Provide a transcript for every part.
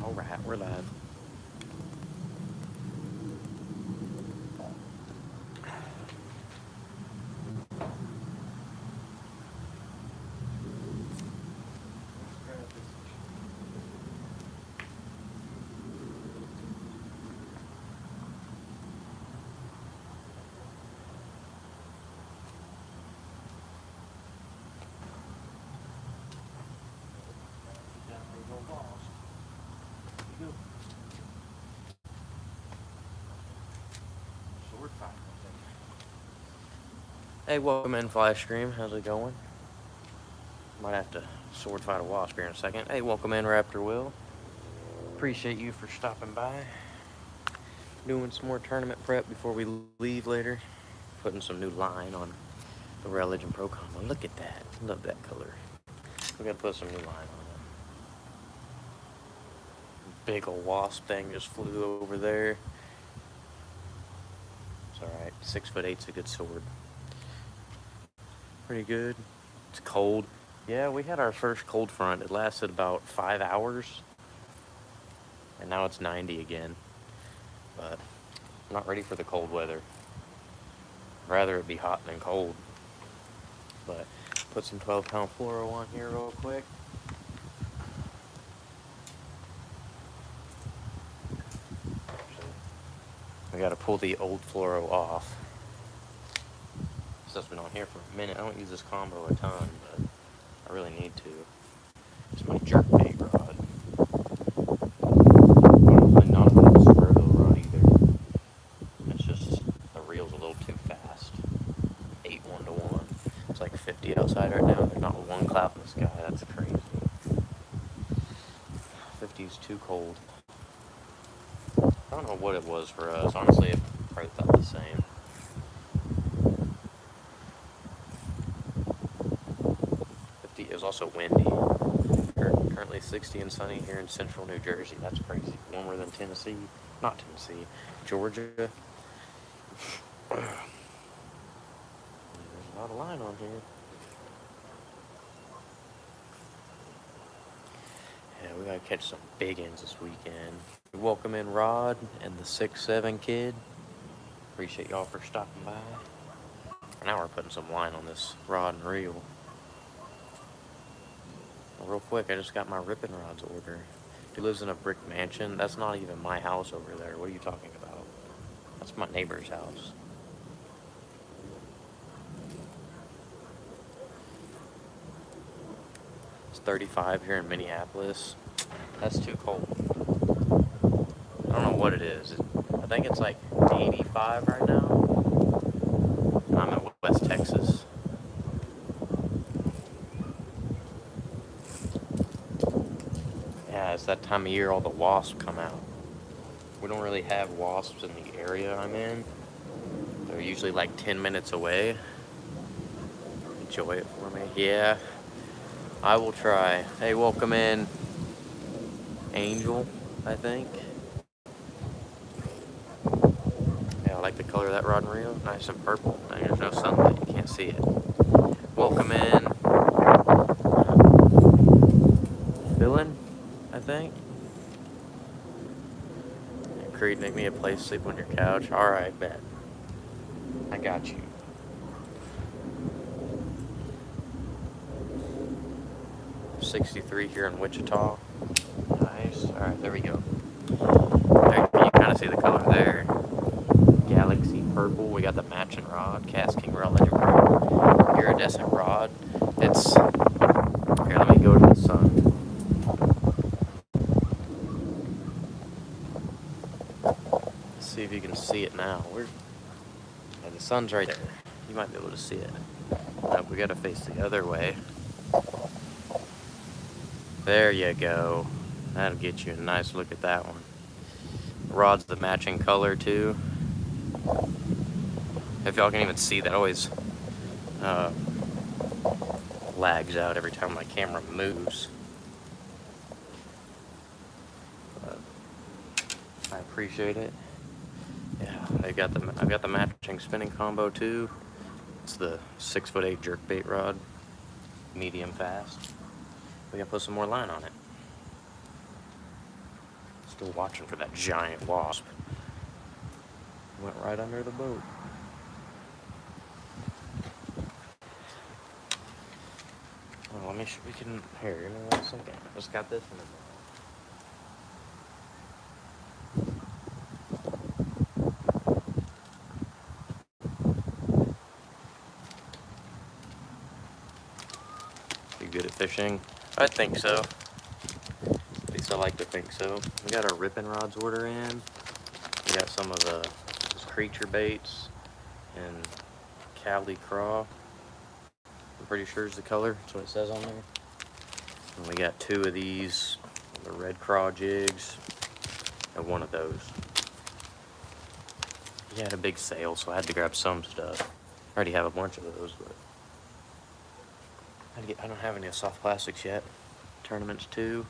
Alright, we're live. Hey, welcome in, Fly Stream. How's it going? Might have to sword fight a wasp here in a second. Hey, welcome in, Raptor Will. Appreciate you for stopping by. Doing some more tournament prep before we leave later. Putting some new line on the Rail Legend Pro combo. Look at that. Love that color. We gotta put some new line on it. Big ol' wasp thing just flew over there. It's alright. 6'8"'s a good sword. Pretty good. It's cold. Yeah, we had our first cold front. It lasted about 5 hours. And now it's 90 again. But I'm not ready for the cold weather. I'd rather it be hot than cold. But put some 12-pound fluoro on here real quick. We gotta pull the old fluoro off. Stuff's been on here for a minute. I don't use this combo a ton, but I really need to. It's my jerkbait rod. Not a little square bill rod either. It's just the reel's a little too fast. 8 1-to-1. It's like 50 outside right now. There's not one cloud in the sky. That's crazy. 50 is too cold. I don't know what it was for us. Honestly, it probably felt the same. It was also windy. Currently 60 and sunny here in central New Jersey. That's crazy. Warmer than Tennessee. Not Tennessee. Georgia. There's a lot of line on here. Yeah, we gotta catch some big ends this weekend. Welcome in Rod and the 6'7" kid. Appreciate y'all for stopping by. Now we're putting some line on this rod and reel. Real quick, I just got my ripping rods order. He lives in a brick mansion. That's not even my house over there. What are you talking about? That's my neighbor's house. It's 35 here in Minneapolis. That's too cold. I don't know what it is. I think it's like 85 right now. I'm in West Texas. Yeah, it's that time of year all the wasps come out. We don't really have wasps in the area I'm in. They're usually like 10 minutes away. Enjoy it for me. Yeah, I will try. Hey, welcome in, Angel, I think. Yeah, I like the color of that rod and reel. Nice and purple. There's no sunlight. You can't see it. Welcome in. Villain, I think. Creed, make me a place to sleep on your couch. Alright, bet. I got you. $63 here in Wichita. Nice. Alright, there we go. There, you kind of see the color there. Galaxy purple. We got the matching rod. Cast King Rail Legend Pro. Iridescent rod. It's... Here, let me go to the sun. Let's see if you can see it now. Yeah, the sun's right there. You might be able to see it. We gotta face the other way. There you go. That'll get you a nice look at that one. The rod's the matching color too. If y'all can even see that, always lags out every time my camera moves. But I appreciate it. Yeah, I've got the matching spinning combo too. It's the 6'8" jerkbait rod, medium fast. We gotta put some more line on it. Still watching for that giant wasp. Went right under the boat. Well, let me. We can. Here, give me 1 second. I just got this in the ball. You good at fishing? I think so. At least I like to think so. We got our ripping rods order in. We got some of the creature baits and Cali craw. I'm pretty sure is the color. That's what it says on there. And we got 2 of these, the red craw jigs, and 1 of those. He had a big sale, so I had to grab some stuff. I already have a bunch of those, but I don't have any soft plastics yet. Tournaments too.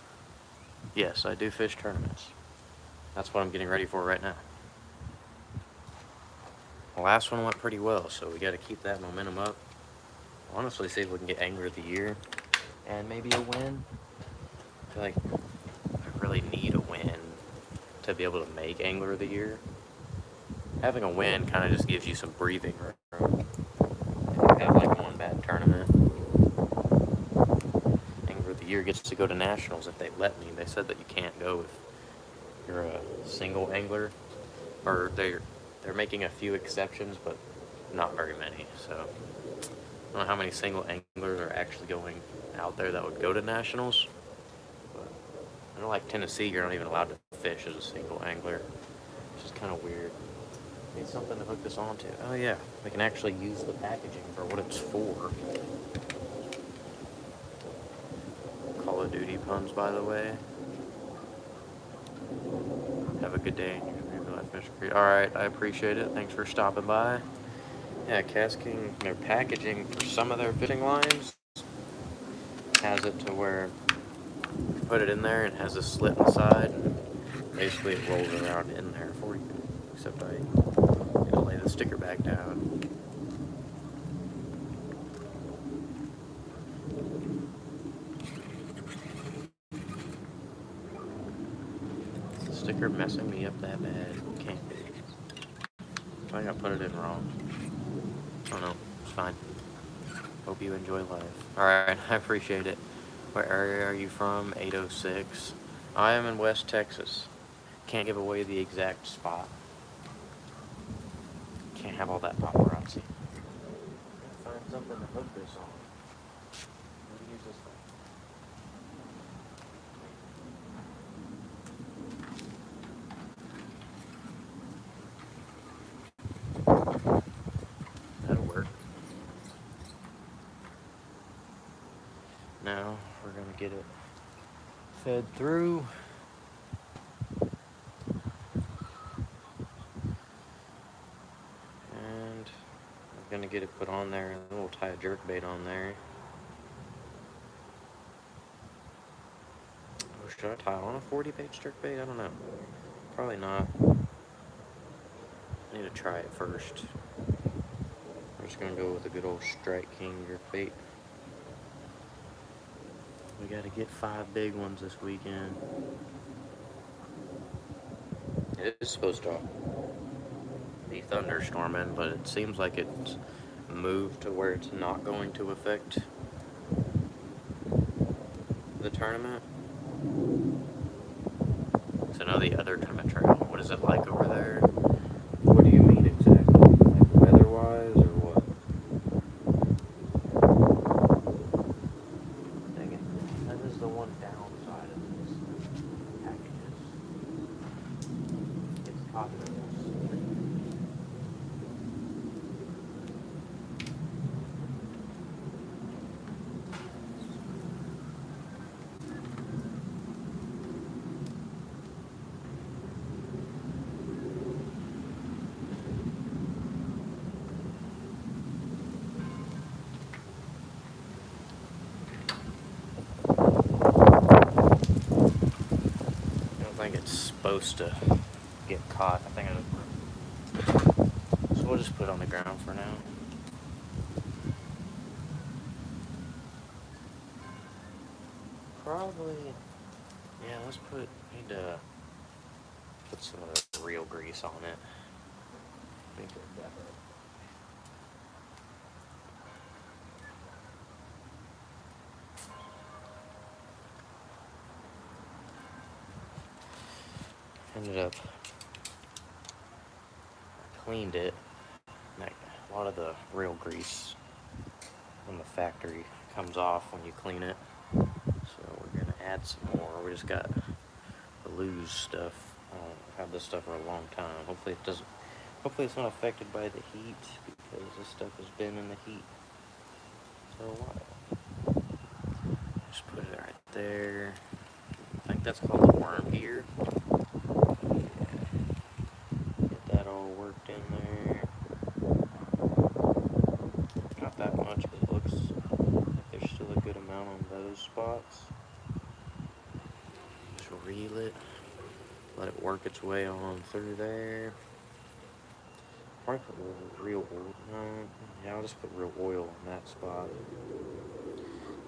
Yes, I do fish tournaments. That's what I'm getting ready for right now. The last one went pretty well, so we got to keep that momentum up. Honestly, see if we can get Angler of the Year and maybe a win. I feel like I really need a win to be able to make Angler of the Year. Having a win kind of just gives you some breathing room. If you have like one bad tournament, Angler of the Year gets to go to nationals if they let me. They said that you can't go if you're a single angler, or they're making a few exceptions, but not very many. So I don't know how many single anglers are actually going out there that would go to nationals. But I know like Tennessee, you're not even allowed to fish as a single angler, which is kind of weird. Need something to hook this onto. Oh yeah, we can actually use the packaging for what it's for. Call of Duty puns, by the way. Have a good day. Alright, I appreciate it. Thanks for stopping by. Yeah, Casking, their packaging for some of their fishing lines has it to where you put it in there and it has a slit in the side, and basically it rolls around in there for you. Except I need to lay the sticker back down. Is the sticker messing me up that bad? Can't be. I think I put it in wrong. I don't know. It's fine. Hope you enjoy life. Alright, I appreciate it. What area are you from? 806. I am in West Texas. Can't give away the exact spot. Can't have all that paparazzi. Find something to hook this on. What do you use this for? That'll work. Now we're gonna get it fed through. And I'm gonna get it put on there, and then we'll tie a jerk bait on there. Or should I tie on a 40 bait jerk bait? I don't know. Probably not. I need to try it first. I'm just gonna go with a good old Strike King jerk bait. We gotta get 5 big ones this weekend. It is supposed to be thunderstorming, but it seems like it's moved to where it's not going to affect the tournament. So now the other tournament trail, what is it like over there? What do you mean exactly? Like weather-wise or what? Dang it. That is the one downside of this packages. It's caught in this. I think it's supposed to get caught. I think so we'll just put it on the ground for now. Probably, yeah, let's put, need to Put some of the real grease on it. Ended up, I cleaned it. Like, a lot of the real grease from the factory comes off when you clean it. So we're gonna add some more. We just got the loose stuff. I've had this stuff for a long time. Hopefully it doesn't. Hopefully it's not affected by the heat, because this stuff has been in the heat for a while. Just put it right there. I think that's called the worm gear. Get that all worked in there. Not that much, but it looks like there's still a good amount on those spots. Just reel it. Let it work its way on through there. Probably put real oil. Yeah, I'll just put real oil on that spot.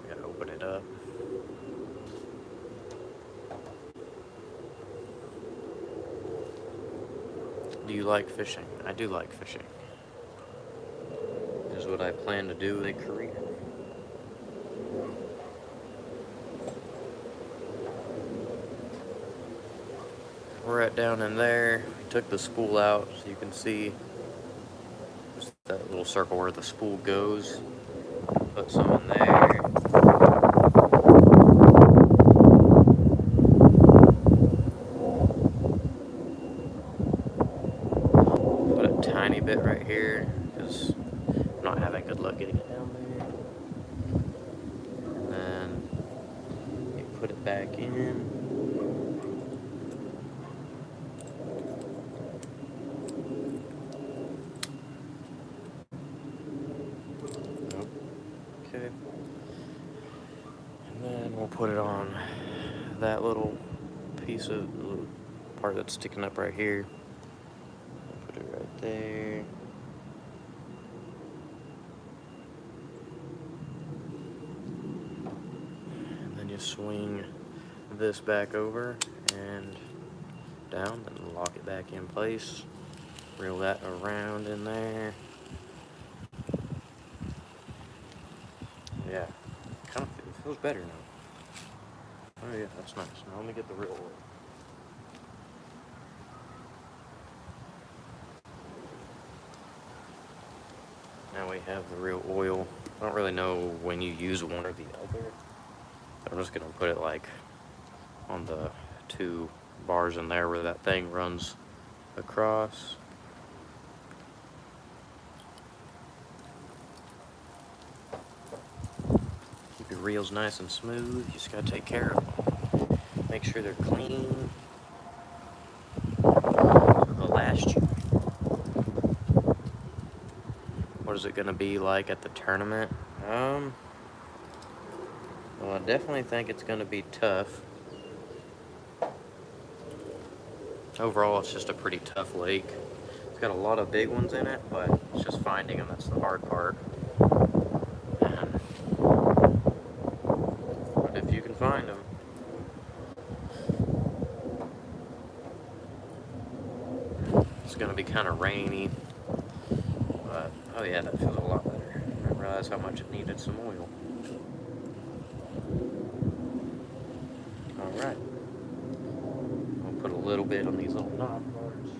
I gotta open it up. Do you like fishing? I do like fishing. This is what I plan to do in a career. We're at down in there. We took the spool out so you can see just that little circle where the spool goes. Put some in there. Put a tiny bit right here because I'm not having good luck getting it down there. And then you put it back in. Okay. And then we'll put it on that little piece of little part that's sticking up right here. Put it right there. And then you swing this back over and down, then lock it back in place. Reel that around in there. Yeah, kind of feels better now. Oh yeah, that's nice. Now let me get the real oil. Now we have the real oil. I don't really know when you use one or the other. I'm just gonna put it like on the 2 bars in there where that thing runs across. Keep your reels nice and smooth. You just gotta take care of them. Make sure they're clean. So they'll last you. What is it gonna be like at the tournament? Well, I definitely think it's gonna be tough. Overall, it's just a pretty tough lake. It's got a lot of big ones in it, but it's just finding them that's the hard part. But if you can find them. It's gonna be kind of rainy, but oh yeah, that feels a lot better. I didn't realize how much it needed some oil. All right, I'll put a little bit on these little knob parts.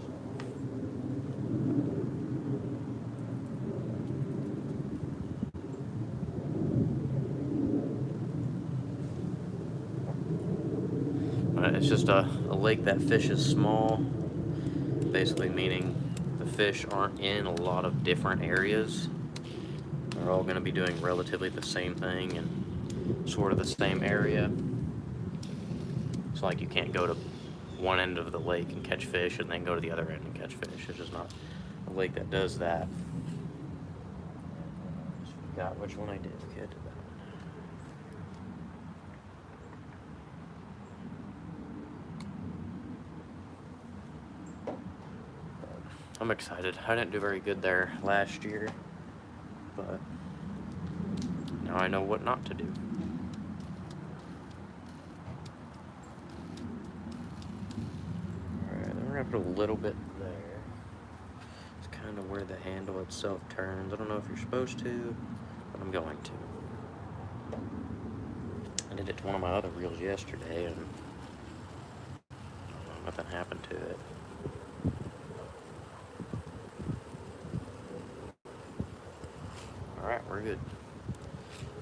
It's just a lake that fishes small, basically meaning the fish aren't in a lot of different areas. They're all going to be doing relatively the same thing in sort of the same area. It's like you can't go to one end of the lake and catch fish and then go to the other end and catch fish. It's just not a lake that does that. Just forgot which one I did. Okay, I did that one. I'm excited. I didn't do very good there last year, but now I know what not to do. Alright, gonna put a little bit there. It's kind of where the handle itself turns. I don't know if you're supposed to, but I'm going to. I did it to one of my other reels yesterday, and nothing happened to it. Alright, we're good.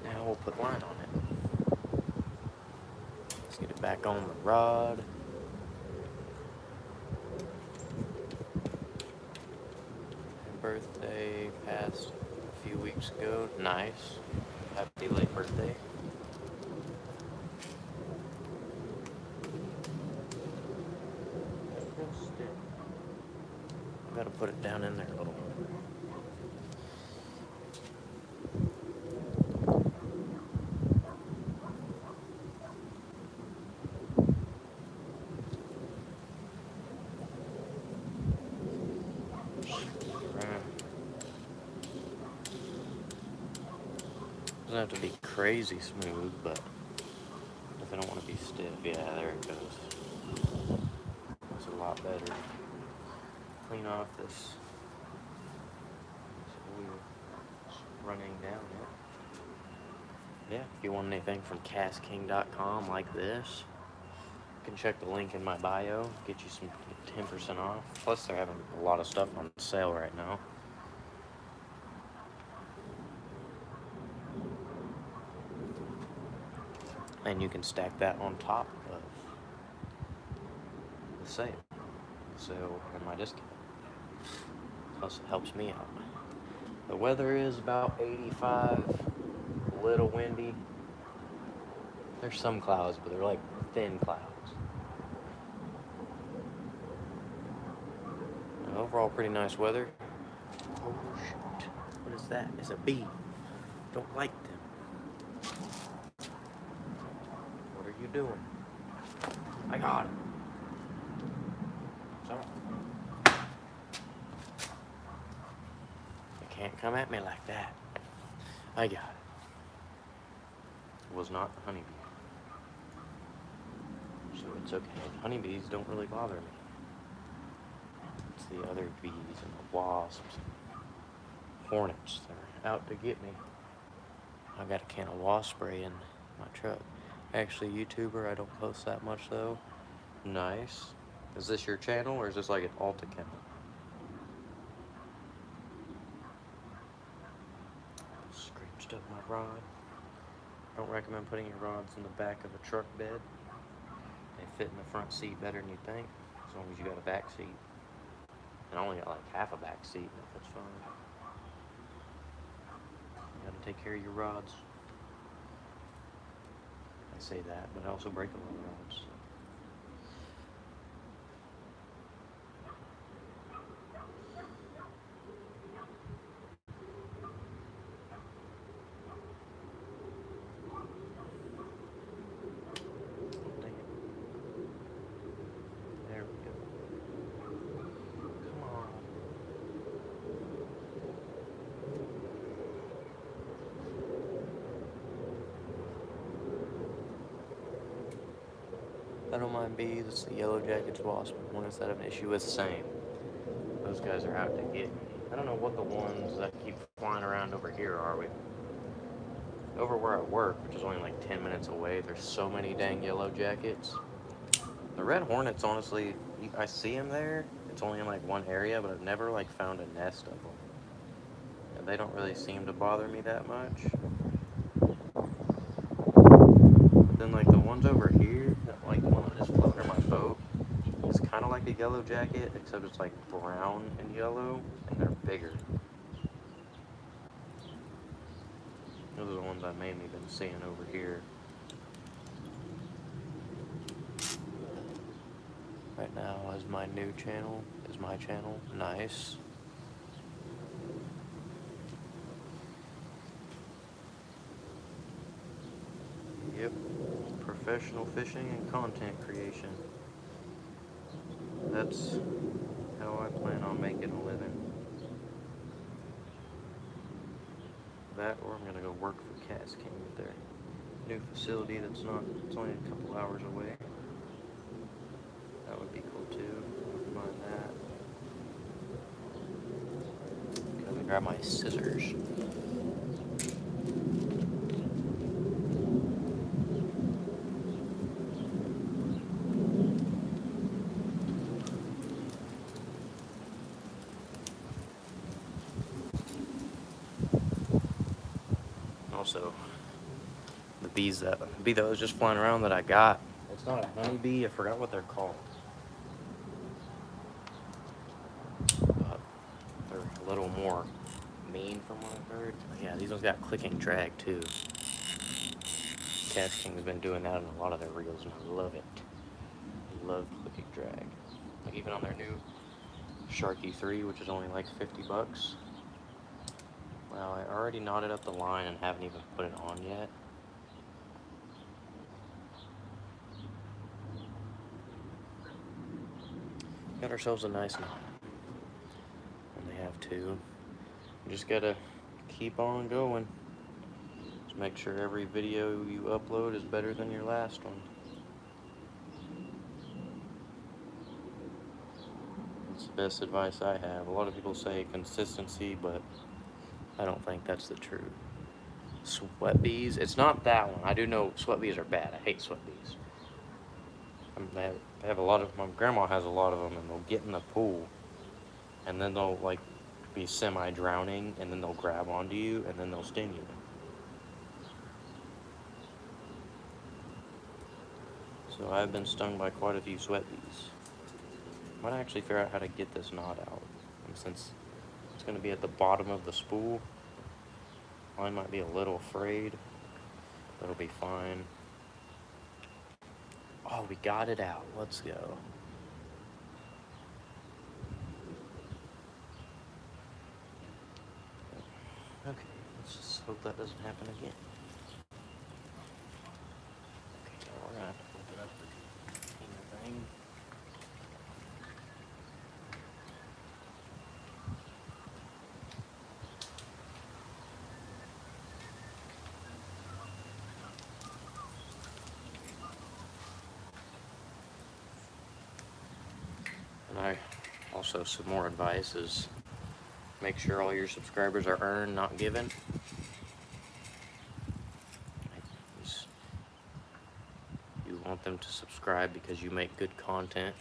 Now we'll put line on it. Let's get it back on the rod. Birthday passed a few weeks ago. Nice. Happy late birthday. I gotta put it down in there a little more. Doesn't have to be crazy smooth, but if I don't want to be stiff, yeah, there it goes. It's a lot better. Clean off this oil running down it. Yeah, if you want anything from castking.com like this, you can check the link in my bio, get you some 10% off. Plus, they're having a lot of stuff on sale right now. And you can stack that on top of the sale. So, on my discount. Plus, it helps me out. The weather is about 85, a little windy. There's some clouds, but they're like thin clouds. And overall, pretty nice weather. Oh, shoot. What is that? It's a bee. Don't like them. What are you doing? I got him. Sorry. You can't come at me like that. I got it. It was not the honeybee. So it's okay. Honeybees don't really bother me. It's the other bees and the wasps and hornets that are out to get me. I got a can of wasp spray in my truck. Actually, YouTuber, I don't post that much though. Nice. Is this your channel or is this like an alt account? Scratched up my rod. Don't recommend putting your rods in the back of a truck bed. They fit in the front seat better than you think, as long as you got a back seat. And I only got like half a back seat, but that's fine. You gotta take care of your rods. I say that, but I also break a lot of rods. So. There we go. Come on. I don't mind bees, it's the yellow jackets, wasp hornets that have an issue with. Same. Those guys are out to get me. I don't know what the ones that keep flying around over here are. Over where I work, which is only like 10 minutes away, there's so many dang yellow jackets. The red hornets, honestly, I see them there. It's only in like one area, but I've never like found a nest of them. And they don't really seem to bother me that much. Then like the ones over here, like the one that just floated in my boat, it's kind of like a yellow jacket, except it's like brown and yellow, and they're bigger. Those are the ones I've mainly been seeing over here. Right now is my new channel, my channel. Nice. Yep. Professional fishing and content creation. That's how I plan on making a living. That, or I'm gonna go work for Cass King at their new facility it's only a couple hours away. That would be cool too. Wouldn't mind Grab my scissors. Also, the bee that was just flying around that I got. It's not a honeybee. I forgot what they're called. But they're a little more mean from what I've heard. But yeah, these ones got clicking drag too. Cash King's been doing that in a lot of their reels, and I love it. I love clicking drag. Like even on their new Sharky 3, which is only like 50 bucks. Well, I already knotted up the line and haven't even put it on yet. Got ourselves a nice knot. Only have two. You just gotta keep on going. Just make sure every video you upload is better than your last one. That's the best advice I have. A lot of people say consistency, but I don't think that's the truth. Sweat bees, it's not that one. I do know sweat bees are bad. I hate sweat bees. They have a lot of, my grandma has a lot of them, and they'll get in the pool, and then they'll like be semi-drowning, and then they'll grab onto you, and then they'll sting you. So I've been stung by quite a few sweat bees. Might actually figure out how to get this knot out. And since it's going to be at the bottom of the spool, I might be a little afraid, but it'll be fine. Oh, we got it out. Let's go. Okay, let's just hope that doesn't happen again. Okay, now we're gonna have to open up the container thing. And also, some more advice is make sure all your subscribers are earned, not given. You want them to subscribe because you make good content,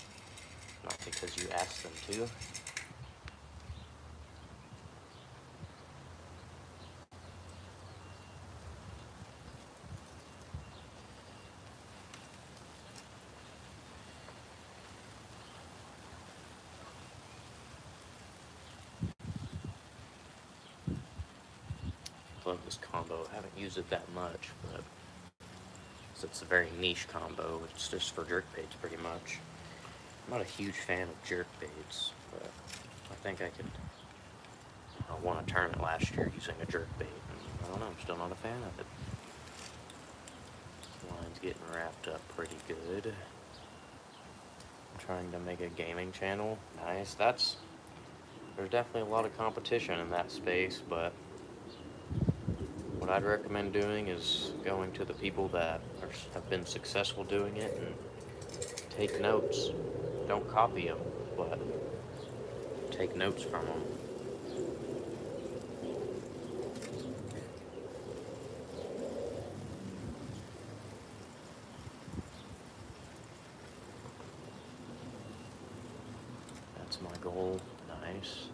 not because you ask them to. Love this combo. I haven't used it that much, but it's a very niche combo. It's just for jerkbaits pretty much. I'm not a huge fan of jerkbaits, but I think I could. I won a tournament last year using a jerkbait, and I don't know, I'm still not a fan of it. This line's getting wrapped up pretty good. I'm trying to make a gaming channel. Nice. There's definitely a lot of competition in that space, but what I'd recommend doing is going to the people that have been successful doing it and take notes. Don't copy them, but take notes from them. That's my goal. Nice.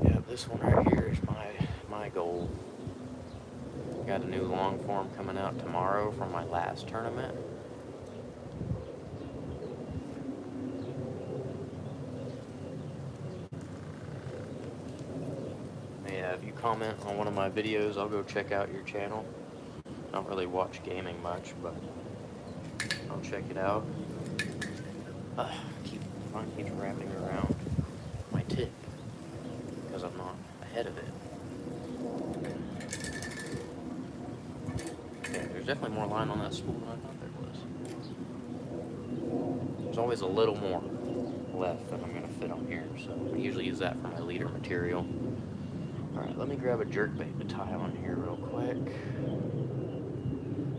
Yeah, this one right here is my goal. Got a new long form coming out tomorrow from my last tournament. Yeah, if you comment on one of my videos, I'll go check out your channel. I don't really watch gaming much, but I'll check it out. Mine keeps wrapping around my tip because I'm not ahead of it. Okay, there's definitely more line on that spool than I thought there was. There's always a little more left than I'm going to fit on here, so I usually use that for my leader material. Alright, let me grab a jerkbait to tie on here real quick,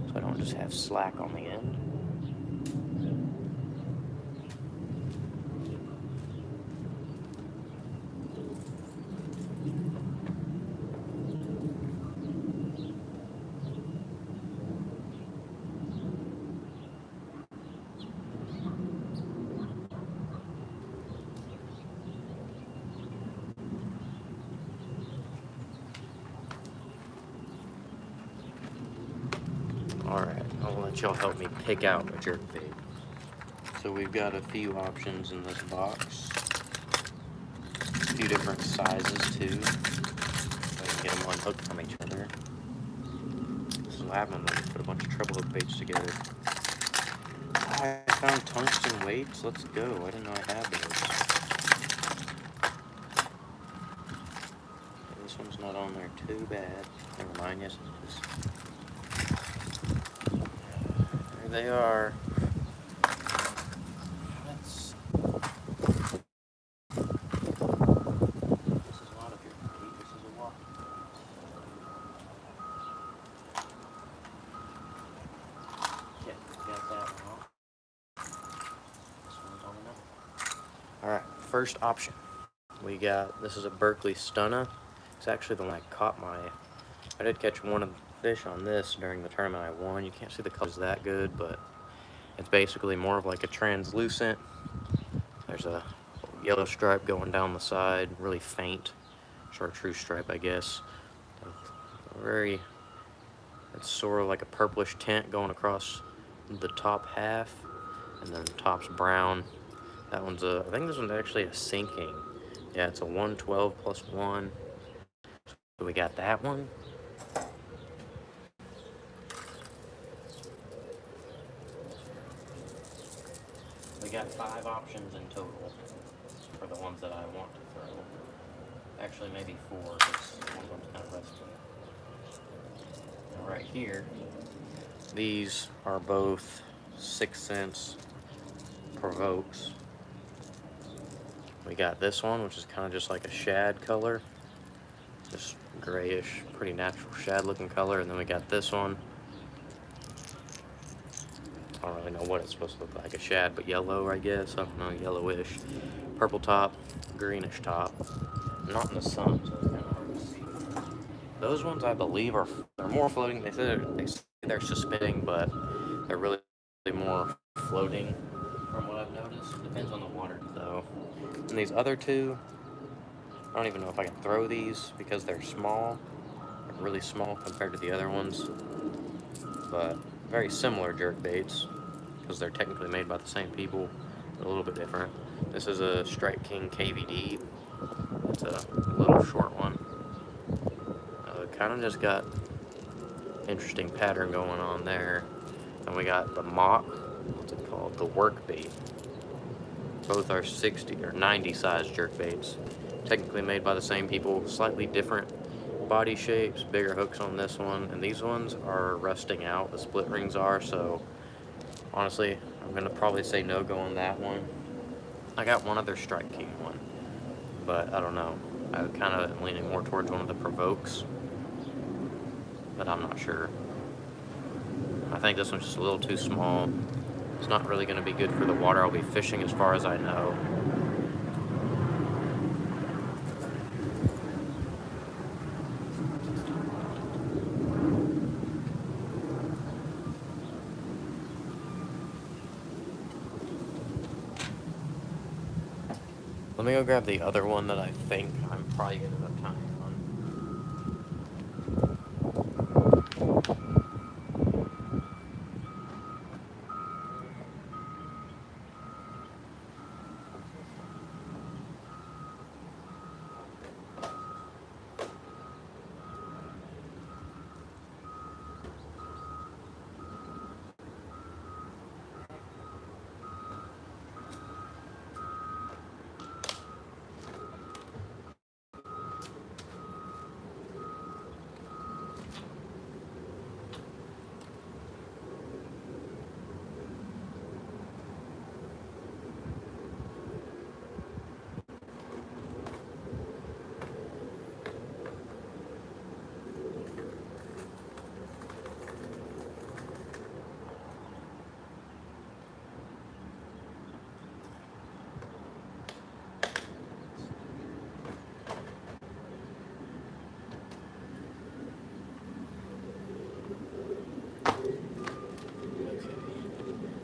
so I don't just have slack on the end. let y'all help me pick out a jerkbait. So we've got a few options in this box. A few different sizes too. So I can get them unhooked from each other. This is what happened when we put a bunch of treble hook baits together. I found tungsten weights. Let's go. I didn't know I had those. This one's not on there too bad. Never mind. Yes, it is. There they are. This is a lot of jerkbait. This is a lot. Yeah, got that one off. This one's on another. Alright, first option. We got, this is a Berkeley Stunna. It's actually the one that caught my, I did catch one of the fish on this during the tournament I won. You can't see the colors that good, but it's basically more of like a translucent. There's a yellow stripe going down the side, really faint chartreuse stripe, I guess. It's sort of like a purplish tint going across the top half, and then the top's brown. That one's I think this one's actually a sinking. Yeah, it's a 112 plus 1. So we got that one. We got 5 options in total for the ones that I want to throw. Actually, maybe 4, because one of them's kind of rusty. Now right here, these are both 6 cents provokes. We got this one, which is kind of just like a shad color. Just grayish, pretty natural shad looking color. And then we got this one. I don't really know what it's supposed to look like, a shad, but yellow, I guess. I don't know, yellowish. Purple top, greenish top. Not in the sun, so it's kind of hard to see. Those ones, I believe, they're more floating. They say they're suspending, but they're really more floating from what I've noticed. Depends on the water, though. And these other two, I don't even know if I can throw these because they're small. They're really small compared to the other ones. But very similar jerkbaits because they're technically made by the same people, but a little bit different. This is a Strike King KVD. It's a little short one. Kind of just got interesting pattern going on there. And we got the mock, what's it called? The work bait. Both are 60 or 90 size jerkbaits. Technically made by the same people, slightly different body shapes, bigger hooks on this one, and these ones are rusting out, the split rings are, so honestly, I'm gonna probably say no go on that one. I got one other Strike King one, but I don't know. I kind of am leaning more towards one of the provokes, but I'm not sure. I think this one's just a little too small. It's not really gonna be good for the water I'll be fishing as far as I know. Let me go grab the other one that I think I'm probably gonna end up tying on.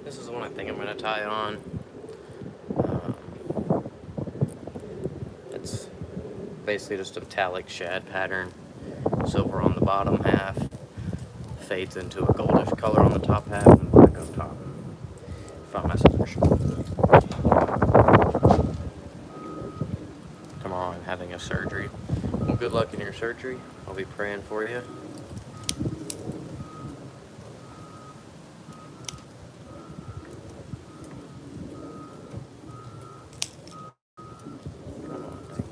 This is the one I think I'm going to tie on. It's basically just a metallic shad pattern. Silver on the bottom half. fades into a goldish color on the top half and black on top. Found myself for sure. Come on, having a surgery. Well, good luck in your surgery. I'll be praying for you. Come on, dang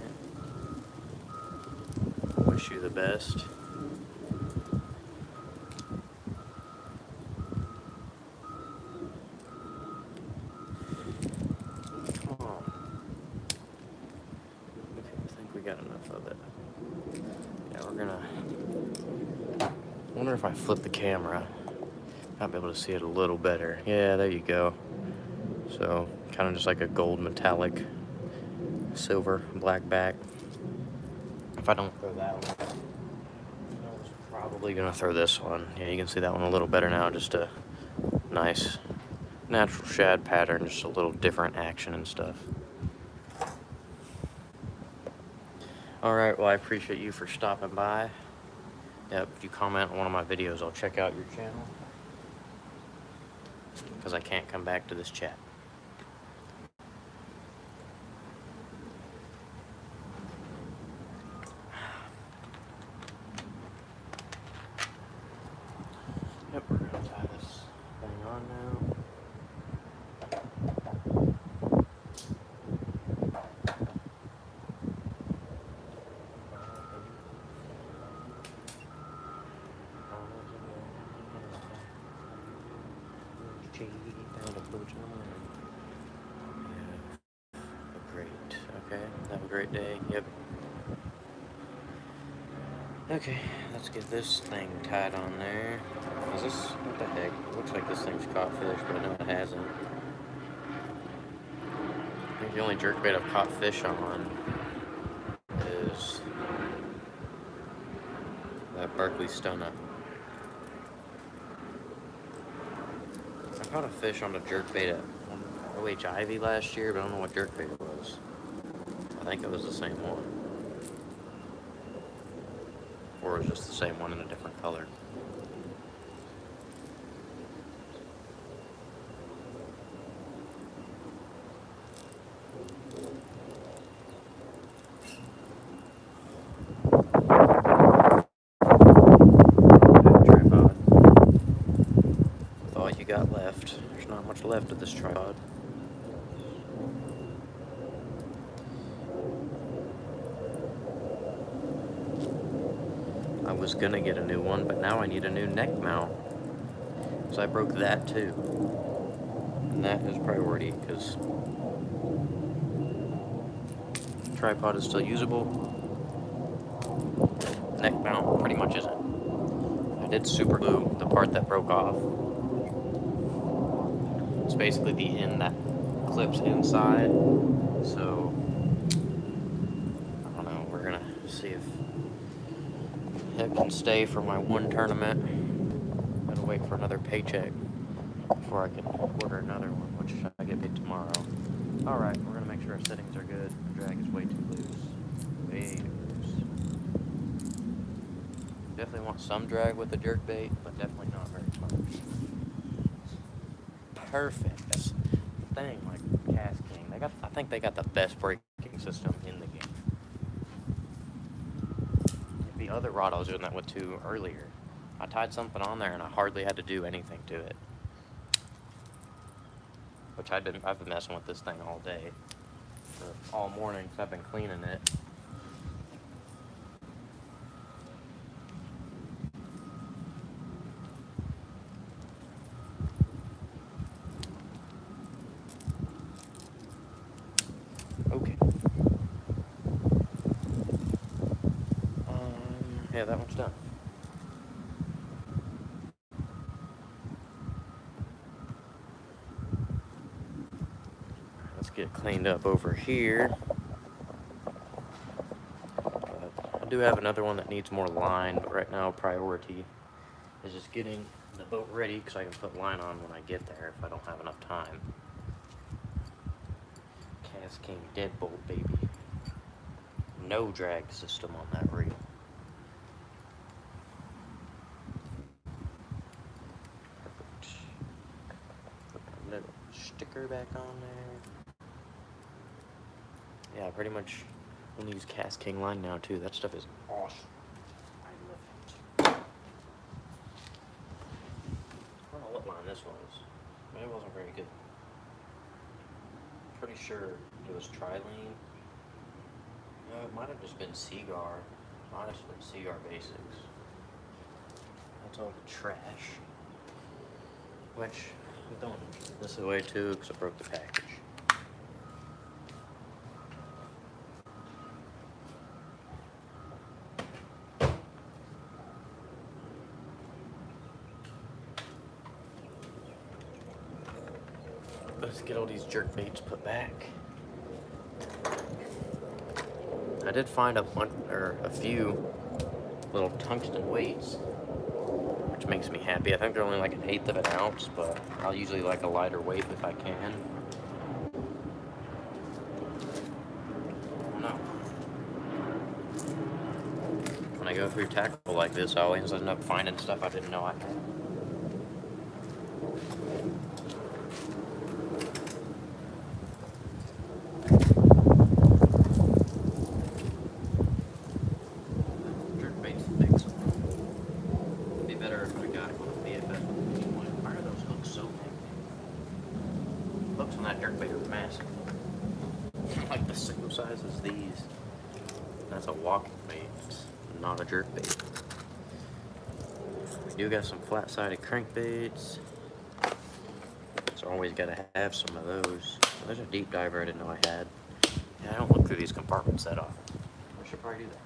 it. Wish you the best. Come on. Okay, I think we got enough of it. Yeah, we're gonna... I wonder if I flip the camera, I'll be able to see it a little better. Yeah, there you go. So, kind of just like a gold metallic silver black back. If I don't throw that one, I was probably gonna throw this one. Yeah, you can see that one a little better now. Just a nice natural shad pattern, just a little different action and stuff. Alright, well, I appreciate you for stopping by. Yep, if you comment on one of my videos, I'll check out your channel, because I can't come back to this chat. Yep, we're gonna tie this thing on now. Okay, have a great day. Yep. Okay, let's get this thing tied on there. Is this, what the heck? It looks like this thing's caught fish, but no, it hasn't. I think the only jerkbait I've caught fish on is that Berkeley stunner. I caught a fish on a jerkbait at OH Ivy last year, but I don't know what jerkbait it was. I think it was the same one. Or it was just the same one in a different color. Tripod. With all you got left, there's not much left of this tripod. I was gonna get a new one, but now I need a new neck mount. So I broke that too. And that is priority, because tripod is still usable. Neck mount pretty much isn't. I did super glue the part that broke off. It's basically the end that clips inside. So, I don't know, we're gonna see if it can stay for my one tournament. Gotta wait for another paycheck before I can order another one, which I get paid tomorrow. Alright, we're gonna make sure our settings are good. The drag is way too loose. Way too loose. Definitely want some drag with the jerkbait, but definitely not very much. Perfect. That's the thing, like Cast King. I think they got the best braking system in the game. The other rod I was doing that with too earlier, I tied something on there and I hardly had to do anything to it. Which I've been messing with this thing all day, for all morning, because I've been cleaning it. Okay. Yeah, that one's done. Let's get cleaned up over here. I do have another one that needs more line, but right now priority is just getting the boat ready, because I can put line on when I get there if I don't have enough time. Cast King deadbolt, baby. No drag system on that reel. little sticker back on there. Yeah, pretty much only use Cast King line now too. That stuff is awesome. I love it. I don't know what line this was, but it wasn't very good. Pretty sure it was Trilene. No, it might have just been Seagar. Might have just been Seagar Basics. That's all the trash. Which, I'm throwing this away too because I broke the package. Let's get all these jerk baits put back. I did find a few little tungsten weights, which makes me happy. I think they're only like 1/8 of an ounce, but I'll usually like a lighter weight if I can. I don't know. When I go through tackle like this, I always end up finding stuff I didn't know I had. Like the same size as these. That's a walking bait, it's not a jerk bait. We do got some flat-sided crankbaits. So always gotta have some of those. There's a deep diver I didn't know I had. Yeah, I don't look through these compartments that often. I should probably do that.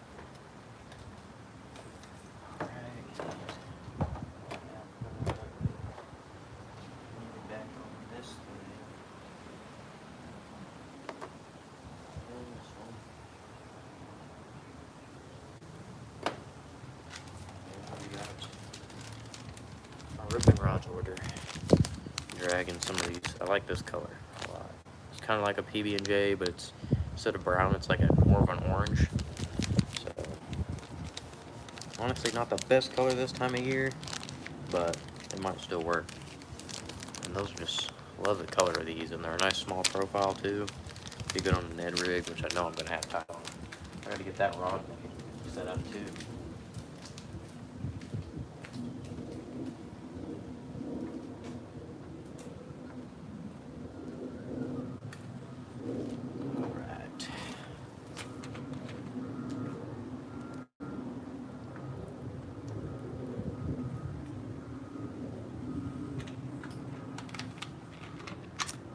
Ripping rods order. Dragging some of these. I like this color a lot. It's kind of like a PB&J, but it's instead of brown, it's like more of an orange. So honestly, not the best color this time of year, but it might still work. And those are just love the color of these, and they're a nice small profile too. Be good on the Ned rig, which I know I'm gonna have time on. I gotta get that rod set up too.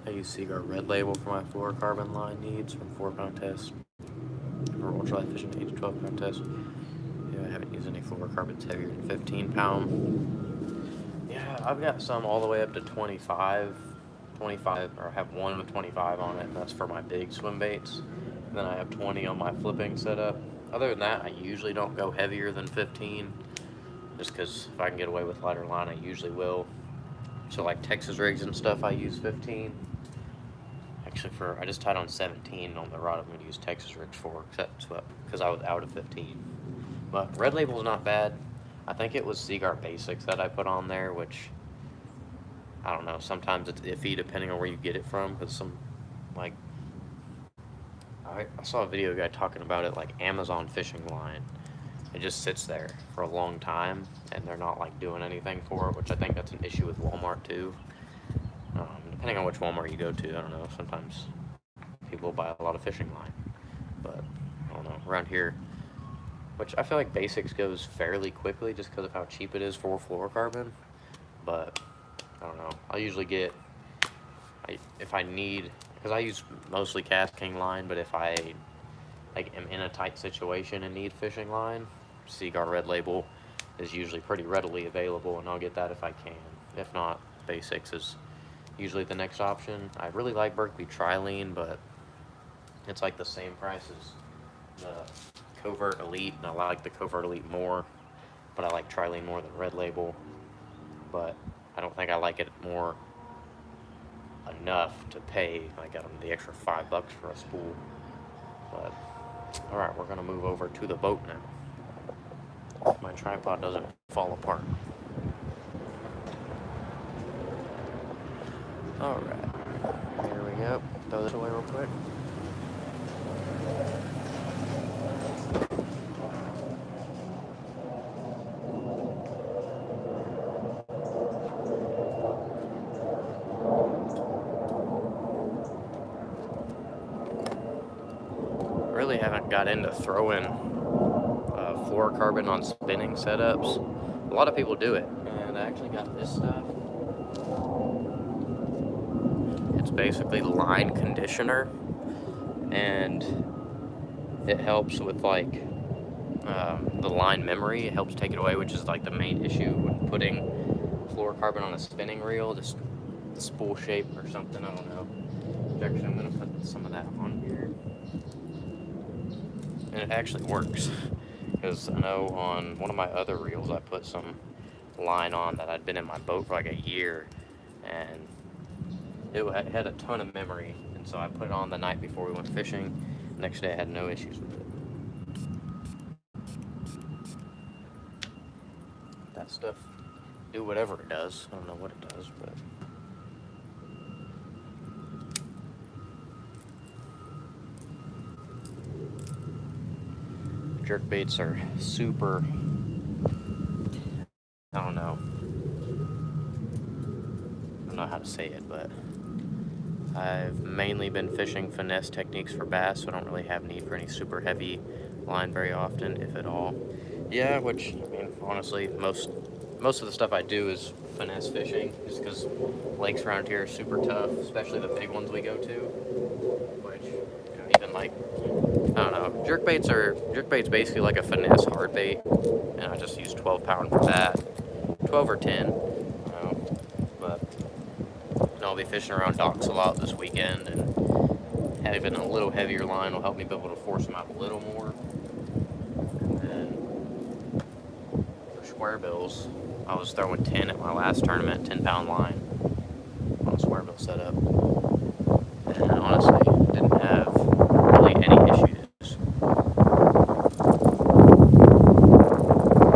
I use Seagar Red Label for my fluorocarbon line needs from 4-pound test or ultralight fishing 8 to 12-pound test. Yeah, I haven't used any fluorocarbons heavier than 15-pound. Yeah, I've got some all the way up to 25, or I have one with 25 on it, and that's for my big swim baits. And then I have 20 on my flipping setup. Other than that, I usually don't go heavier than 15, just because if I can get away with lighter line, I usually will. So like Texas rigs and stuff, I use 15. Actually, I just tied on 17 on the rod I'm going to use Texas rigs for, because I was out of 15. But Red Label is not bad. I think it was Seagar Basics that I put on there, which, I don't know, sometimes it's iffy depending on where you get it from, because some, like, I saw a video guy talking about it, like Amazon fishing line. It just sits there for a long time, and they're not, like, doing anything for it, which I think that's an issue with Walmart, too. Depending on which Walmart you go to, I don't know, sometimes people buy a lot of fishing line, but I don't know, around here, which I feel like Basics goes fairly quickly just because of how cheap it is for fluorocarbon, but I don't know, I'll usually get, if I need, because I use mostly Cast King line, but if I like am in a tight situation and need fishing line, Seagar Red Label is usually pretty readily available, and I'll get that if I can. If not, Basics is usually the next option. I really like Berkeley Trilene, but it's like the same price as the Covert Elite, and I like the Covert Elite more, but I like Trilene more than Red Label, but I don't think I like it more enough to pay like the extra $5 for a spool. But all right, we're gonna move over to the boat now. My tripod doesn't fall apart. Alright, here we go. Throw this away real quick. Really haven't got into throwing fluorocarbon on spinning setups. A lot of people do it, and I actually got this stuff. It's basically line conditioner, and it helps with like the line memory. It helps take it away, which is like the main issue when putting fluorocarbon on a spinning reel, just the spool shape or something, I don't know. Actually, I'm gonna put some of that on here. And it actually works, because I know on one of my other reels I put some line on that I'd been in my boat for like a year, and it had a ton of memory, and so I put it on the night before we went fishing. Next day I had no issues with it. That stuff do whatever it does. I don't know what it does, but jerk baits are super, I don't know how to say it, but I've mainly been fishing finesse techniques for bass, so I don't really have need for any super heavy line very often, if at all. Yeah, which, I mean, honestly, most of the stuff I do is finesse fishing, just because lakes around here are super tough, especially the big ones we go to, which, you know, even like, I don't know, jerkbait's basically like a finesse hard bait, and I just use 12-pound for that, 12 or 10, you know, but, you know, I'll be fishing around docks a lot this weekend, and having a little heavier line will help me be able to force them out a little more. And then for square bills, I was throwing 10 at my last tournament, 10-pound line on a square bill setup, and honestly didn't have really any issues.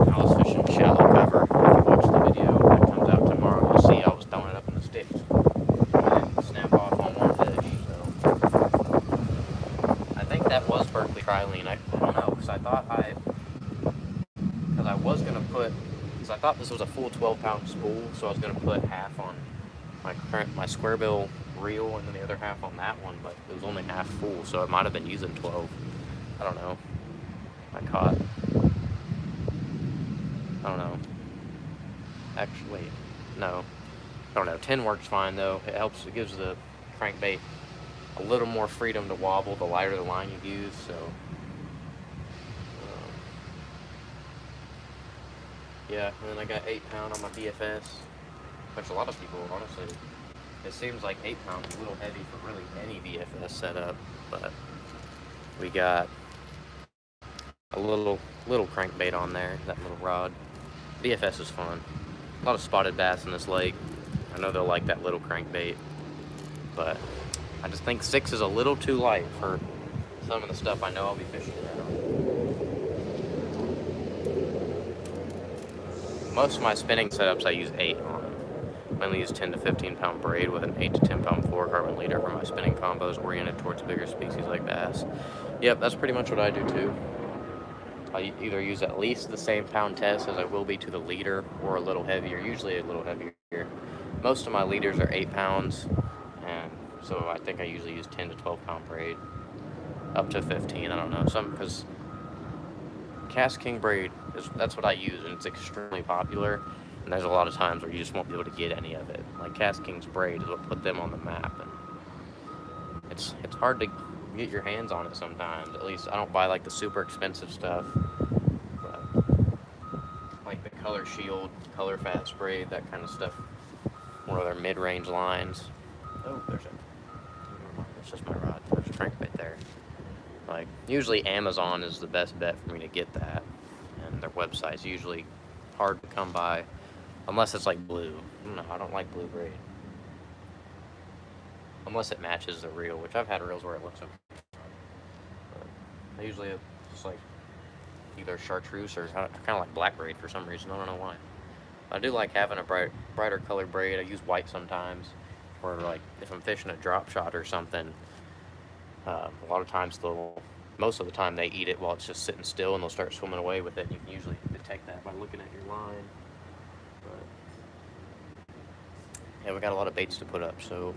I was fishing shallow cover. If you watch the video that comes out tomorrow, you'll see I was throwing it up in the sticks. I didn't snap off on one fish, so I think that was Berkeley trilene. I don't know, because I thought this was a full 12-pound spool, so I was going to put half on my square bill reel and then the other half on that one, but it was only half full, so it might have been using 12. I don't know. I don't know. Actually, no. I don't know. 10 works fine, though. It helps. It gives the crankbait a little more freedom to wobble the lighter the line you use, so yeah. And then I got 8-pound on my BFS, which a lot of people, honestly, it seems like 8-pound is a little heavy for really any BFS setup, but we got a little crankbait on there, that little rod. BFS is fun. A lot of spotted bass in this lake. I know they'll like that little crankbait, but I just think 6 is a little too light for some of the stuff I know I'll be fishing around. Most of my spinning setups I use 8 on. I only use 10 to 15-pound braid with an 8 to 10-pound fluorocarbon leader for my spinning combos oriented towards bigger species like bass. Yep, that's pretty much what I do too. I either use at least the same pound test as I will be to the leader, or a little heavier, usually a little heavier. Most of my leaders are 8 pounds, and so I think I usually use 10 to 12-pound braid, up to 15, I don't know, because Cast King braid, that's what I use, and it's extremely popular, and there's a lot of times where you just won't be able to get any of it. Like, Cast King's braid is what put them on the map, and it's hard to get your hands on it sometimes. At least I don't buy like the super expensive stuff, but like the Color Shield, Color Fast braid, that kind of stuff, or their mid-range lines. Oh, it's just my rod. There's a crankbait there. Like, usually Amazon is the best bet for me to get that, and their website's usually hard to come by, unless it's like blue. No, I don't like blue braid. Unless it matches the reel, which I've had reels where it looks okay. But I usually just like either chartreuse or I kind of like black braid for some reason. I don't know why. I do like having a brighter colored braid. I use white sometimes. Or like if I'm fishing a drop shot or something, a lot of times most of the time they eat it while it's just sitting still, and they'll start swimming away with it. You can usually detect that by looking at your line. But yeah, we got a lot of baits to put up, so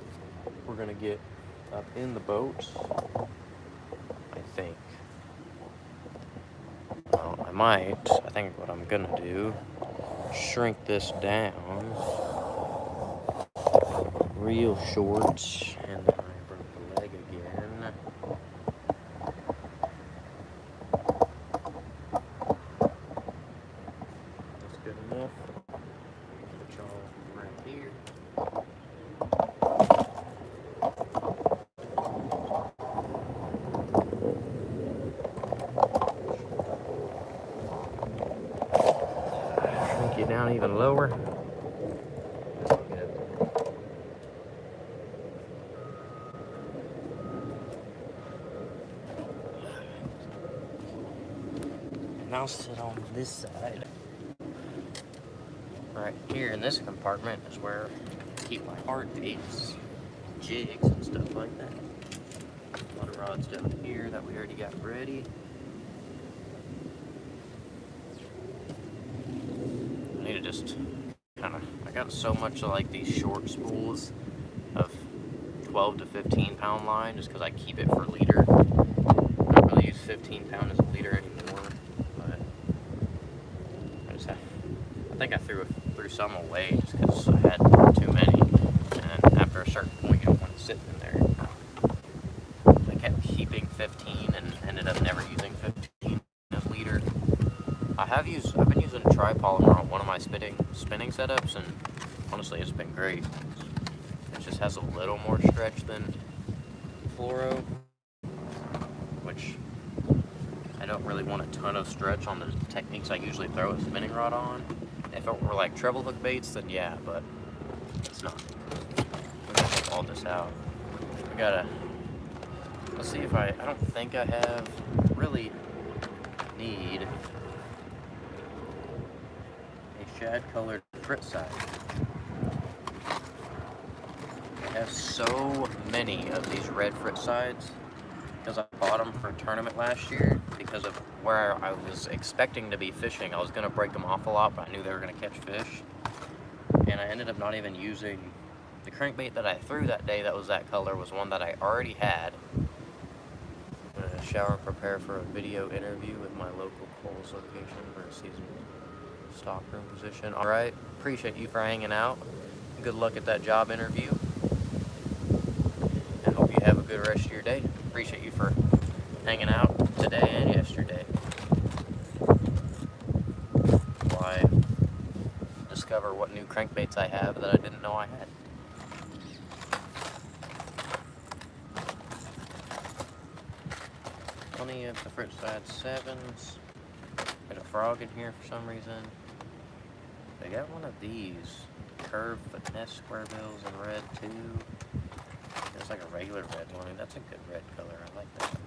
we're gonna get up in the boat, I think. Well, I think what I'm gonna do, shrink this down real short, and then I broke the leg again. That's good enough. Put y'all right here. Shrink you down even lower. I'll sit on this side. Right here in this compartment is where I keep my hard baits, jigs, and stuff like that. A lot of rods down here that we already got ready. I need to just I got so much of like these short spools of 12 to 15 pound line just because I keep it for leader. I don't really use 15 pound as a leader anymore. I think I threw some away just because I had too many, and after a certain point you don't want to sit in there. I kept keeping 15 and ended up never using 15 as leader. I've been using tripolymer on one of my spinning setups, and honestly it's been great. It just has a little more stretch than fluoro, which I don't really want a ton of stretch on the techniques I usually throw a spinning rod on. If it were like treble hook baits, then yeah, but it's not. We're gonna take all this out. Let's see if I don't think I really need a shad colored frit side. I have so many of these red frit sides because I bought them for a tournament last year because of where I was expecting to be fishing. I was going to break them off a lot, but I knew they were going to catch fish. And I ended up not even using the crankbait that I threw that day that was that color was one that I already had. I'm going to shower and prepare for a video interview with my local Kohl's location for a season stockroom position. Alright, appreciate you for hanging out. Good luck at that job interview. And hope you have a good rest of your day. Appreciate you for hanging out today and yesterday. While I discover what new crankbaits I have that I didn't know I had. Plenty of the frit side 7s. There's a frog in here for some reason. They got one of these curved finesse square bills in red too. It's like a regular red one. That's a good red color. I like that.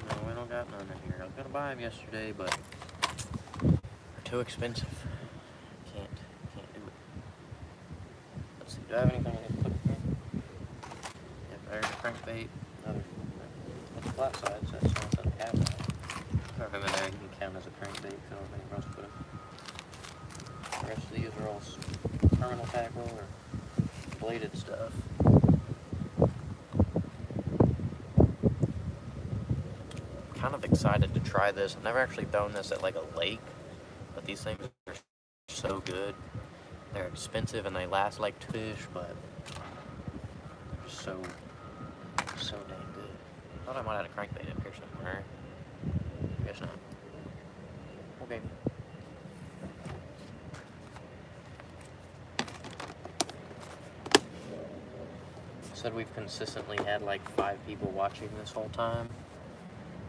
No, we don't got none in here. I was gonna buy them yesterday, but they're too expensive. Can't do it. Let's see. Do I have anything I need to put in here? Yep, there's a crankbait. It's flat side, so that's something I have now. Throw him in there. He can count as a crankbait. So anything else to put him. The rest of these are all terminal tackle or bladed stuff. Kind of excited to try this. I've never actually thrown this at like a lake, but these things are so good. They're expensive and they last like 2 fish, but they're so dang good. I thought I might have a crankbait up here somewhere. Guess not. Okay. Said we've consistently had like 5 people watching this whole time,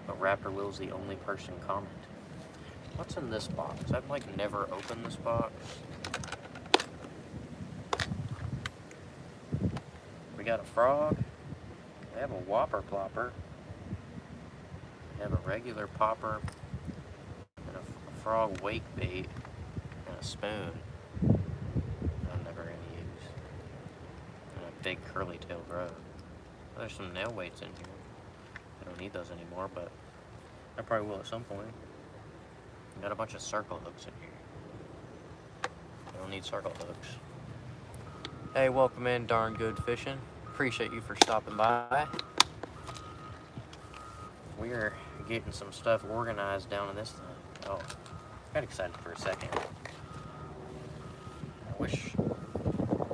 but Raptor Will's the only person commenting. What's in this box? I've like never opened this box. We got a frog. We have a whopper plopper. We have a regular popper and a frog wake bait and a spoon I'm never going to use. And a big curly-tailed rod. There's some nail weights in here. I don't need those anymore, but I probably will at some point. Got a bunch of circle hooks in here. I don't need circle hooks. Hey, welcome in Darn Good Fishing. Appreciate you for stopping by. We're getting some stuff organized down in this thing. Oh, got excited for a second. I wish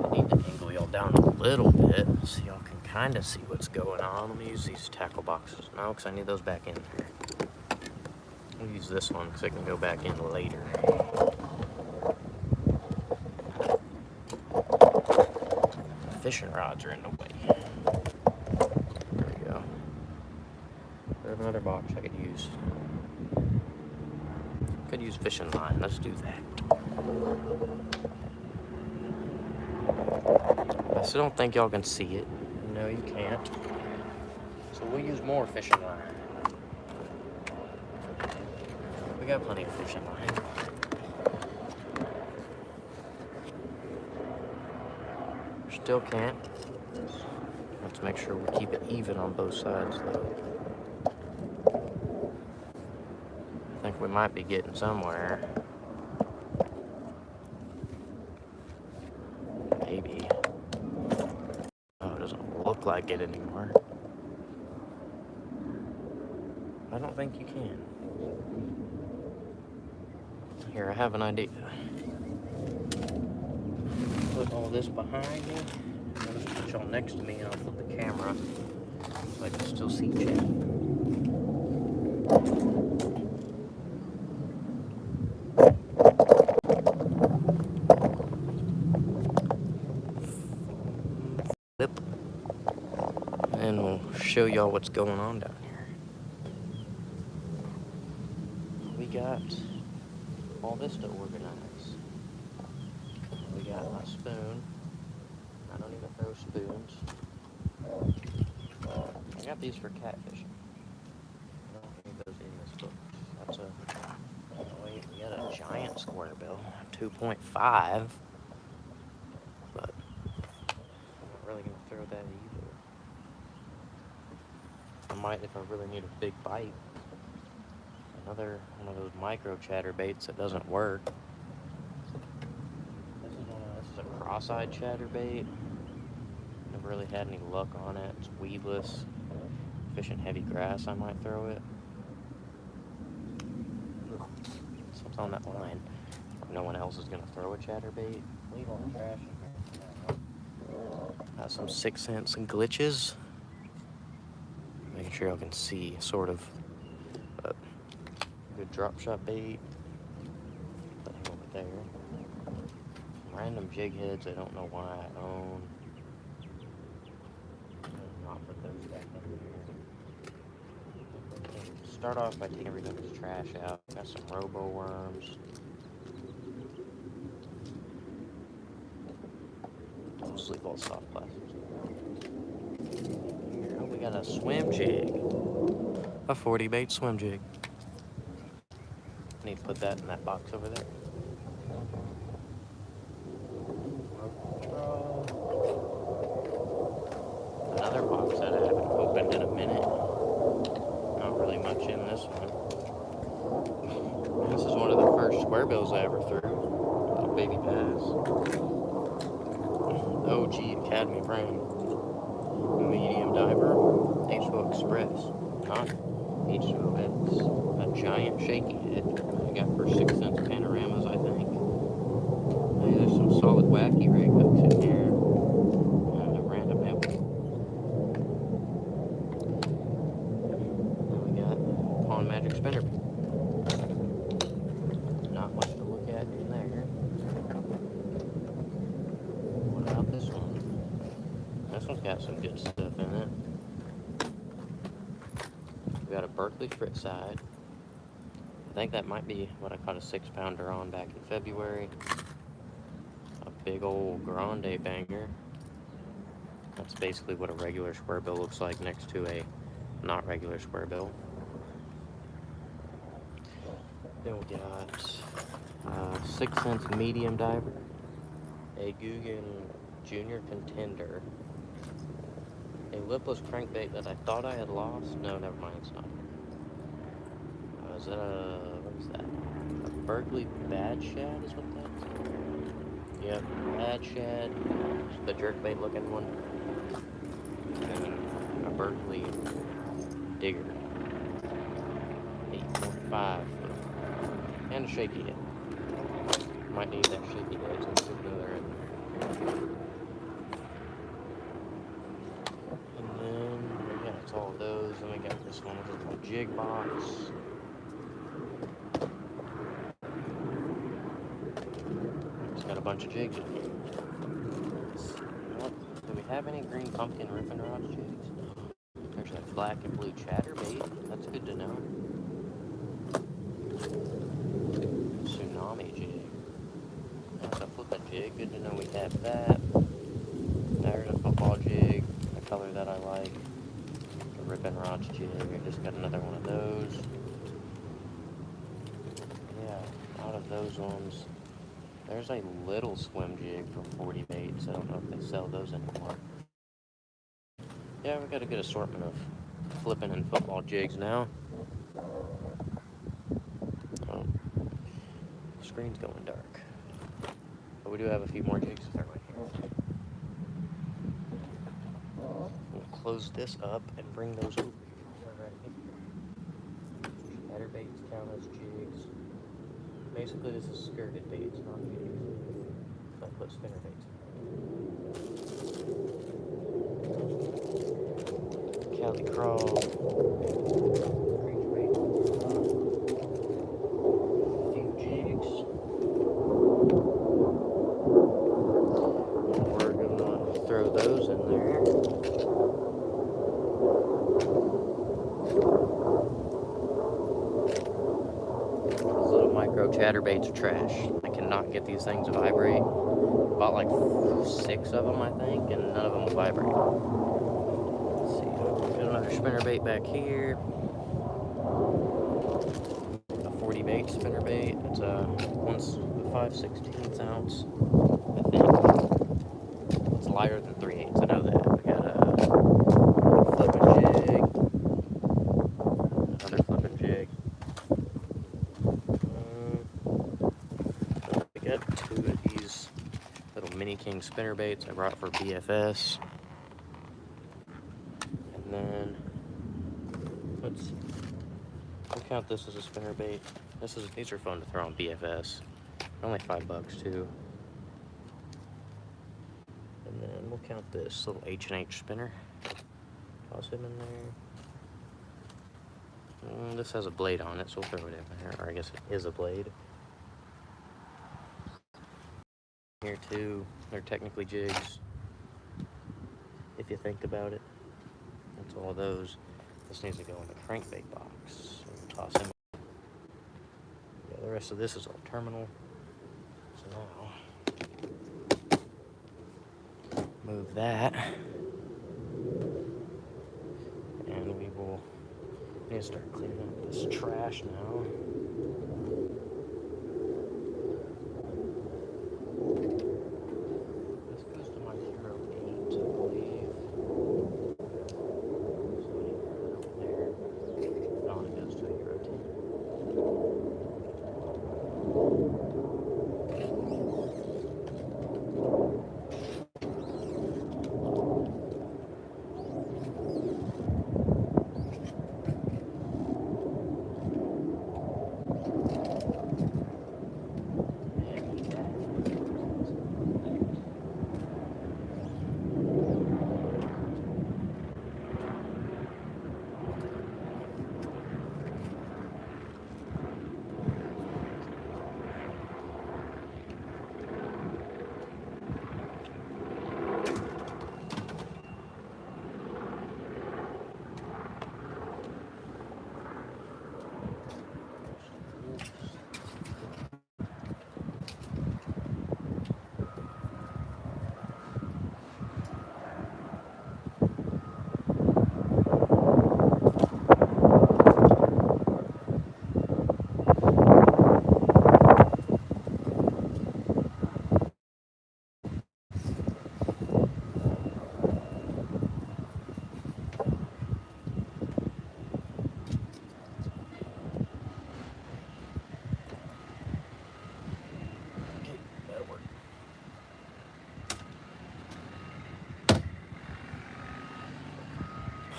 I need to angle y'all down a little bit so y'all can kind of see what's going on. Let me use these tackle boxes now because I need those back in there. We'll use this one because I can go back in later. Fishing rods are in the way. There we go. There's another box I could use. Could use fishing line. Let's do that. I still don't think y'all can see it. No, you can't. So we'll use more fishing line. We got plenty of fishing line. Still can't. Let's make sure we keep it even on both sides though. I think we might be getting somewhere. Maybe. Oh, it doesn't look like it anymore. I don't think you can. Here, I have an idea. Put all this behind me. I'll just put y'all next to me and I'll flip the camera so I can still see chat. Flip. And we'll show y'all what's going on down here. We got all this to organize. We got my spoon. I don't even throw spoons. I got these for catfishing. I don't need those in this book. That's wait, we got a giant square bill, 2.5. But I'm not really gonna throw that either. I might if I really need a big bite. Another one of those micro chatterbaits that doesn't work. This is a cross-eyed chatterbait. Never really had any luck on it. It's weedless. Fishing heavy grass, I might throw it. Something on that line. No one else is gonna throw a chatterbait. Leave all the trash in here. Got some 6 cents and glitches. Making sure y'all can see, sort of. But good drop shot bait. Put him over there. Random jig heads I don't know why I own. Not put those back in here. Start off by taking everything's trash out. Got some robo worms. Mostly all soft plastics. Here we got a swim jig. A 40 bait swim jig. I need to put that in that box over there. Another box that I haven't opened in a minute. Not really much in this one. This is one of the first square bills I ever threw. Little baby bass. OG Academy brand. Medium diver. H2O Express. Not H2O. It's a giant shaky head. I got for 6 cents panoramas, I think. Hey, there's some solid wacky rig hooks in here. And a random elk. Now we got Pond Magic Spinner. Not much to look at in there. What about this one? This one's got some good stuff in it. We got a Berkeley Fritz side. I think that might be what I caught a 6-pounder on back in February. A big old grande banger. That's basically what a regular square bill looks like next to a not regular square bill. Then we got 6 cents medium diver, a Guggen Junior Contender, a lipless crankbait that I thought I had lost. No, never mind, it's not. Is that what is that? A Berkeley Bad Shad is what that's? Yep, Bad Shad, the jerkbait looking one, and a Berkeley Digger, 8.5, and a shaky head. Might need that shaky head to get another in there. And then, yeah, it's all of those. Then we got this one, which is called Jig Box. It's got a bunch of jigs in it. What? Do we have any green pumpkin ripping rods jigs? There's a black and blue chatterbait. That's good to know. Tsunami jig. That's a flipping jig. Good to know we have that. There's a football jig, a color that I like. A ripping rods jig. I just got another one of those. Yeah, out of those ones. There's a little swim jig for 40 baits. I don't know if they sell those anymore. Yeah, we got a good assortment of flipping and football jigs now. Oh, the screen's going dark. But we do have a few more jigs to throw in here. We'll close this up and bring those over here. Right here. Chatterbaits count as jigs. Basically, this is skirted baits, not jigs. So I put spinner baits in. Cali crawl. Creature bait. A few jigs. We're gonna throw those in there. These little micro chatterbaits are trash. I cannot get these things to vibrate. Bought like 6 of them, I think, and none of them will vibrate. Let's see, got another spinnerbait back here. A 40 bait spinnerbait. It's a 5/16 ounce, I think. It's lighter than 3/8. I know that. We got a flipping jig. Another flipping jig. We got 2 of these little Mini King spinnerbaits I brought for BFS. And then, we'll count this as a spinnerbait. These are fun to throw on BFS. They're only $5 too. And then we'll count this little H&H spinner. Toss him in there. This has a blade on it, so we'll throw it in there. Or I guess it is a blade. Here too, they're technically jigs, if you think about it. That's all those. This needs to go in the crankbait box. So we'll toss him. Yeah, the rest of this is all terminal. So now, move that. And we will need to start cleaning up this trash now.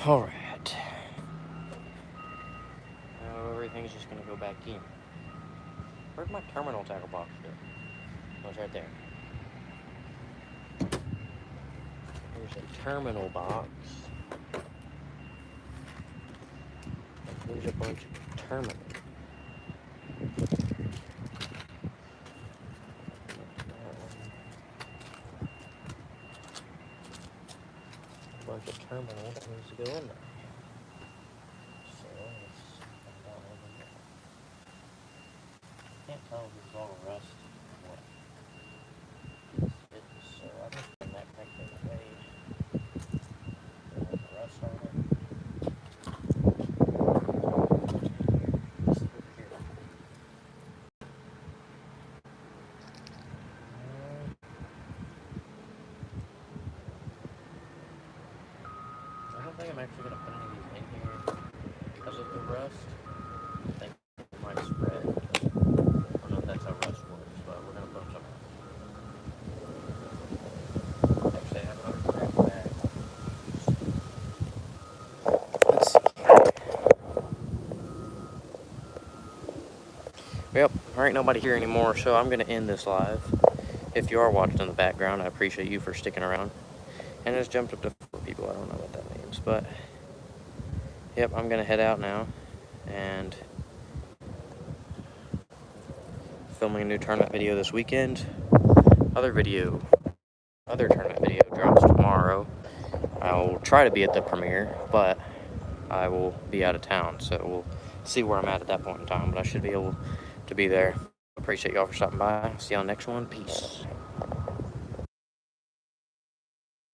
Alright. Now everything's just gonna go back in. Where'd my terminal tackle box go? Oh, it's right there. Here's a terminal box. There's a bunch of terminals. A bunch of terminals that needs to go in there. So let's come down over here. Can't tell if it's all rust or what. So I'm just putting that crankbait away. The rust on it. Just over here. I don't think I'm actually going to put any of these in here because of the rust. I think it might spread. I don't know if that's how rust works, but we're going to put them somewhere. Actually, I have another crap bag. Let's see. Yep, there ain't nobody here anymore, so I'm going to end this live. If you are watching in the background, I appreciate you for sticking around. And it's jumped up to 4 people. I don't know what that means, but yep, I'm gonna head out now and filming a new tournament video this weekend. Other tournament video drops tomorrow. I will try to be at the premiere, but I will be out of town, so we'll see where I'm at that point in time. But I should be able to be there. Appreciate y'all for stopping by. See y'all next one. Peace.